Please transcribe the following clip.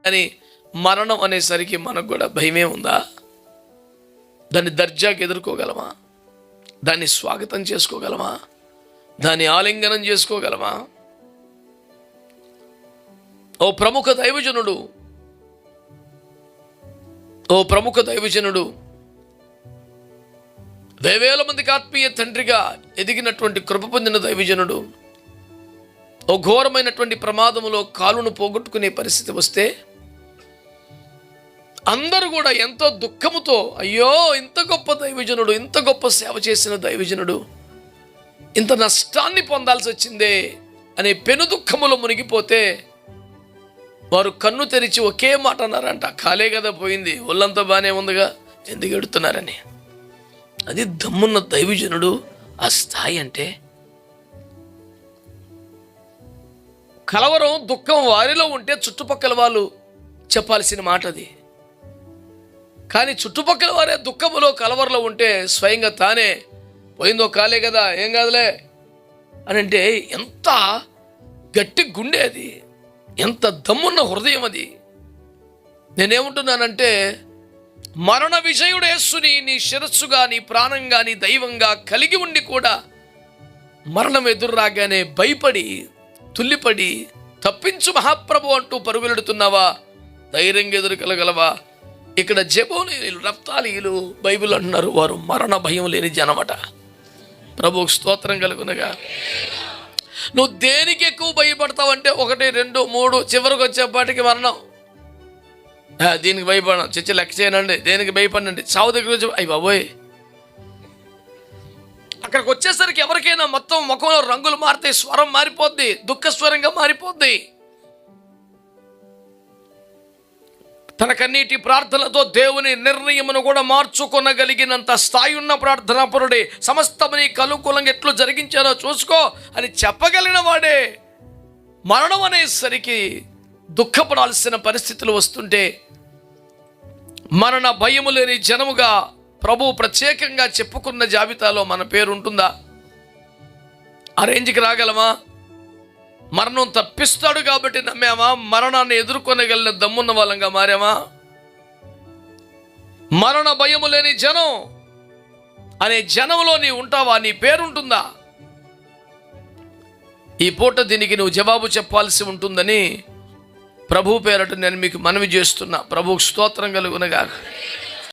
అని మరణం అనేసరికి మనకు కూడా భయమే ఉందా? దాన్ని దర్జాకి ఎదుర్కోగలమా? దాన్ని స్వాగతం చేసుకోగలమా? దాన్ని ఆలింగనం చేసుకోగలమా? ఓ ప్రముఖ దైవజనుడు వేవేల మందికి ఆత్మీయ తండ్రిగా ఎదిగినటువంటి కృప పొందిన దైవజనుడు ఓ ఘోరమైనటువంటి ప్రమాదములో కాలును పోగొట్టుకునే పరిస్థితి వస్తే అందరూ కూడా ఎంతో దుఃఖముతో, అయ్యో ఇంత గొప్ప దైవజనుడు, ఇంత గొప్ప సేవ చేసిన దైవజనుడు ఇంత నష్టాన్ని పొందాల్సి వచ్చిందే అనే పెను దుఃఖములో మునిగిపోతే వారు కన్ను తెరిచి ఒకే మాట అన్నారంట, కాలే కదా పోయింది, ఒళ్ళంతా బాగానే ఉందిగా, ఎందుకు ఎడుతున్నారని. అది దమ్మున్న దైవజనుడు ఆ స్థాయి అంటే. కలవరం దుఃఖం వారిలో ఉంటే చుట్టుపక్కల వాళ్ళు చెప్పాల్సిన మాట అది. కానీ చుట్టుపక్కల వారే దుఃఖములో కలవరలో ఉంటే స్వయంగా తానే పోయిందో కాలే కదా, ఏం కాదులే అని అంటే ఎంత గట్టి గుండె అది, ఎంత దమ్మున్న హృదయం అది. నేనేమంటున్నానంటే, మరణ విజయుడు యేసుని నీ శిరస్సుగా, నీ ప్రాణంగా, నీ దైవంగా కలిగి ఉండి కూడా మరణం ఎదురు రాగానే భయపడి తుల్లిపడి తప్పించు మహాప్రభు అంటూ పరుగులెడుతున్నావా? ధైర్యంగా ఎదురుకెళ్ళగలవా? ఇక్కడ జెబూలీయులు, నఫ్తాలీయులు బైబిల్ అంటున్నారు, వారు మరణ భయం లేని జనమట. ప్రభువుకు స్తోత్రం కలుగునగా. నువ్వు దేనికి ఎక్కువ భయపడతావంటే 1, 2, 3 చివరికి వచ్చేపాటికి మరణం. దీనికి భయపడను, చర్చ లెక్క చేయనండి, దేనికి భయపడండి, చావు దగ్గర వచ్చి అయ్యి బాబోయ్. అక్కడికి వచ్చేసరికి ఎవరికైనా మొత్తం ముఖంలో రంగులు మారుతాయి, స్వరం మారిపోద్ది, దుఃఖ స్వరంగా మారిపోద్ది. తన కన్నీటి ప్రార్థనతో దేవుని నిర్ణయమును కూడా మార్చుకొనగలిగినంత స్థాయి ఉన్న ప్రార్థనాపరుడే. సమస్తముని కలుకూలంగా ఎట్లు జరిగించారో చూసుకో అని చెప్పగలిగిన వాడే మరణం అనేసరికి దుఃఖపడాల్సిన పరిస్థితులు వస్తుంటే, మరణ భయము లేని జనముగా ప్రభువు ప్రత్యేకంగా చెప్పుకున్న జాబితాలో మన పేరు ఉంటుందా? ఆ రేంజ్కి రాగలమా? మరణం తప్పిస్తాడు కాబట్టి నమ్మామా? మరణాన్ని ఎదుర్కొనగలిగిన దమ్మున్న వాళ్ళంగా మారామా? మరణ భయము లేని జనం అనే జనంలో నీ ఉంటావా? నీ పేరుంటుందా? ఈ పూట దీనికి నువ్వు జవాబు చెప్పాల్సి ఉంటుందని ప్రభు పేరట నేను మీకు మనవి చేస్తున్నా. ప్రభువుకు స్తోత్రం కలుగునగాక.